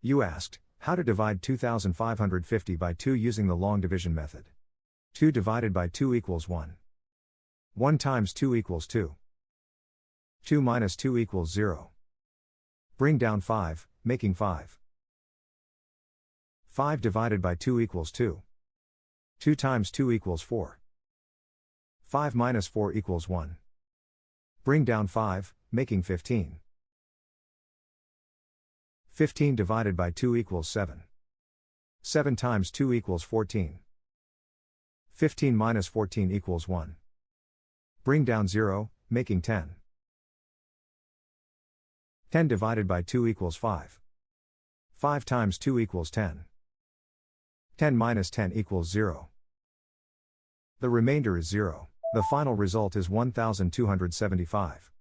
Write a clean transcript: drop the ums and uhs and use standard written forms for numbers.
You asked, how to divide 2550 by 2 using the long division method. 2 divided by 2 equals 1. 1 times 2 equals 2. 2 minus 2 equals 0. Bring down 5, making 5. 5 divided by 2 equals 2. 2 times 2 equals 4. 5 minus 4 equals 1. Bring down 5, making 15. 15 divided by 2 equals 7. 7 times 2 equals 14. 15 minus 14 equals 1. Bring down 0, making 10. 10 divided by 2 equals 5. 5 times 2 equals 10. 10 minus 10 equals 0. The remainder is 0. The final result is 1275.